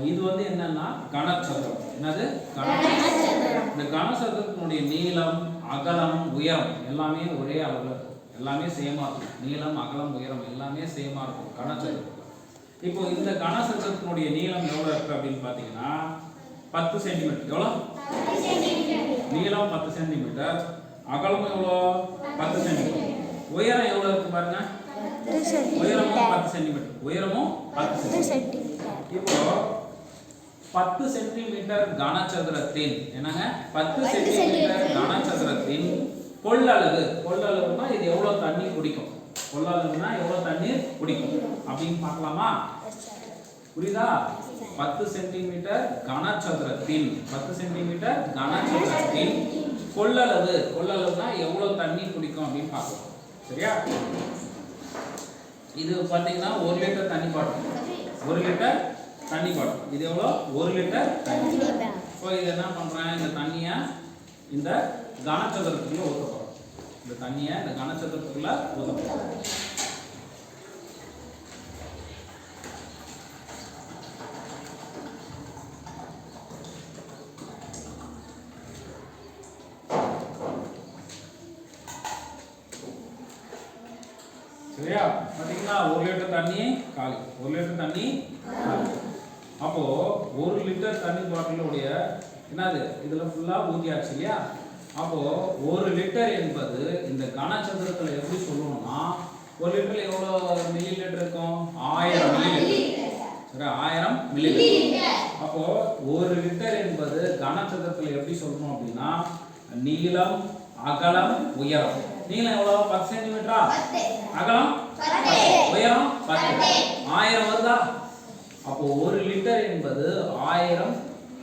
இது வந்து என்னன்னா கனசதுரம். என்னது? கனசதுரம். இந்த கனசதுரத்தினுடைய நீளம், அகலம், உயரம் எல்லாமே ஒரே அளவுல இருக்கும். எல்லாமே சேமா இருக்கும். நீளம், அகலம், உயரம் எல்லாமே சேமா இருக்கும் கனசதுரத்துல. இப்போ இந்த கனசதுரத்தினுடைய நீளம் எவ்வளவு இருக்கு அப்படின்னு பாத்தீங்கன்னா 10 சென்டிமீட்டர். எவ்வளவு? நீளம் 10 சென்டிமீட்டர், அகலம் எவ்வளோ? 10 சென்டிமீட்டர். உயரம் எவ்வளவு இருக்கு பாருங்க. உயரமும் 10 சென்டிமீட்டர். உயரமும் 10 சென்டிமீட்டர். இப்போ 10 சென்டிமீட்டர் கனசதுரத்தின் என்னங்க 10 சென்டிமீட்டர் கனசதுரத்தின் கொள்ளளவுனா இது எவ்வளவு தண்ணி குடிக்கும்? கொள்ளளவுனா எவ்வளவு தண்ணீர் குடிக்கும் அப்படின்னு பார்க்கலாமா? புரியுதா? 10 சென்டிமீட்டர் கனசதுரத்தின் 10 சென்டிமீட்டர் கனசதுரத்தின் கொள்ளளவுனா எவ்வளவு தண்ணி குடிக்கும் அப்படின்னு பார்க்கலாம். சரியா? இது பாத்தீங்கன்னா 1 லிட்டர் தண்ணி பாட்டில். 1 லிட்டர் தண்ணி பாட்டில். இது எவ்வளோ? 1 லிட்டர் தண்ணி. இப்போ இது என்ன பண்றேன்? இந்த தண்ணியை இந்த கனசதுரத்துக்குள்ள ஊத்த போறோம். இந்த தண்ணியை இந்த கனசதுரத்துக்குள்ள ஊத்த போறோம். சரியா? பாத்தீங்கன்னா 1 லிட்டர் தண்ணி காலி. 1 லிட்டர் தண்ணி காலி. அப்போ 1 லிட்டர் தண்ணி பாட்டிலுடைய என்னது இதுல ஃபுல்லா ஊத்தியாச்சு இல்லையா? அப்போ 1 லிட்டர் என்பது இந்த கனசதுரத்துல எப்படி சொல்லணும்னா 1 லிட்டர்ல எவ்வளவு மில்லி லிட்டர் இருக்கும்? 1000 மில்லி லிட்டர். சரி, 1000 மில்லி லிட்டர். அப்போ 1 லிட்டர் என்பது கனசதுரத்துல எப்படி சொல்லணும் அப்படின்னா நீளம், அகலம், உயரம். நீளம் எவ்வளவு? 10 சென்டிமீட்டரா? அகலம் 10, உயரம் 10. 1000 வருதா? அப்போ 1 லிட்டர் என்பது 1000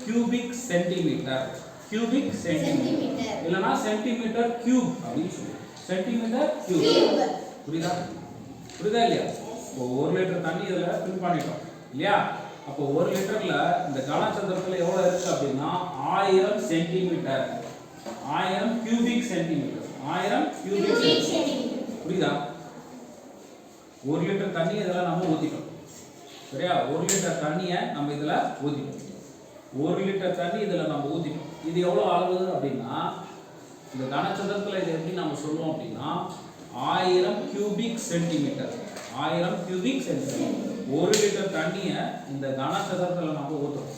கியூபிக் சென்டிமீட்டர். கியூபிக் சென்டிமீட்டர் இல்லனா சென்டிமீட்டர் கியூப் அப்படி சொல்லுவோம். Centimetre cube. புரியுதா? புரியுதா இல்லையா? இப்போ 1 லிட்டர் தண்ணி இதல ஃபில் பண்ணிட்டோம் இல்லையா? அப்போ 1 லிட்டர்ல இந்த கனசதுரத்துல எவ்வளவு இருக்கு அப்படினா 1000 centimetre. 1000 cubic centimetre. 1000 cubic centimetre. புரியுதா? 1 லிட்டர் தண்ணி இதெல்லாம் நம்ம ஊத்திட்டோம். சரியா? 1 லிட்டர் தண்ணியை நம்ம இதுல ஊத்திட்டோம். 1 லிட்டர் தண்ணி இதுல நம்ம ஊத்திட்டோம். இது எவ்வளவு அளவு அப்படின்னா இந்த கனசதுரத்துல இது எப்படி நம்ம சொல்லுவோம் அப்படின்னா 1000 cubic centimetre. 1000 cubic centimetre. 1 litre தண்ணியை இந்த கனசதுரத்துல நம்ம ஊத்துறோம்.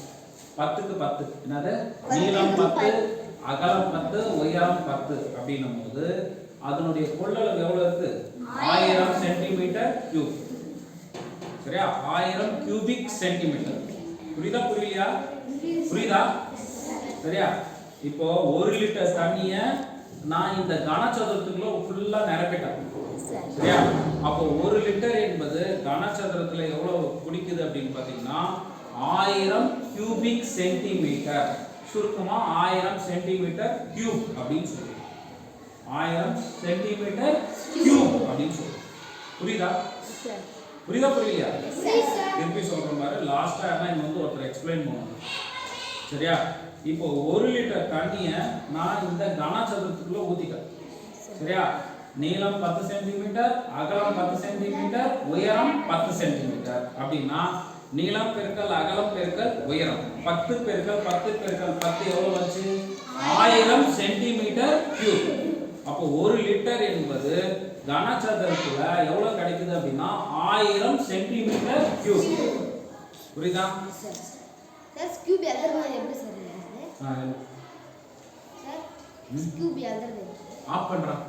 10க்கு 10. என்னது? நீளம் 10, அகலம் 10, உயரம் 10 அப்படின்னும்போது அதனுடைய கொள்ளளவு எவ்வளவு இருக்கு? 1000 சென்டிமீட்டர் கியூப். சரியா? 1000 கியூபிக் சென்டிமீட்டர். புரியுதா? புரியலையா? புரியுதா? சரியா? இப்போ 1 லிட்டர் தண்ணிய நான் இந்த கனசதுரத்துக்குள்ள ஃபுல்லா நிரப்பிட்டேன். சரியா? அப்போ 1 லிட்டர் என்பது கனசதுரத்துல எவ்வளவு குடிக்குது அப்படின்னு பாத்தீங்கன்னா 1000 கியூபிக் சென்டிமீட்டர். சுருக்கமா 1000 சென்டிமீட்டர் கியூப் அப்படின்னு சொல்லுவோம். 1000 சென்டிமீட்டர் கியூப் அப்படின்னு சொல்லுவோம். புரியுதா? புரியுதா? புரியலையா? திருப்பி சொல்ற மாதிரி லாஸ்டா நான் வந்து ஒருத்தர் எக்ஸ்பிளைன் பண்ணுவேன். சரியா? இப்போ 1 லிட்டர் தண்ணியை நான் இந்த கனசதுரத்துக்குள்ள ஊத்திட்டேன். சரியா? நீளம் 10 சென்டிமீட்டர், அகலம் 10 சென்டிமீட்டர், உயரம் 10 சென்டிமீட்டர். அப்படின்னா நீளம் பெருக்கல் அகலம் பெருக்கல் உயரம் 10 பெருக்கல் 10 பெருக்கல் 10 எவ்வளவு வந்துச்சு? 1000 சென்டிமீட்டர் கியூப். அப்போ 1 லிட்டர் என்பது கனசதுரத்துல எவ்வளவு கிடைக்குது அப்படின்னா 1000 சென்டிமீட்டர் கியூப். புரியுதா? சார் கியூப் எதற்கு எப்படி சார் சார் கியூப் எதற்கு ஆஃப் பண்றேன்.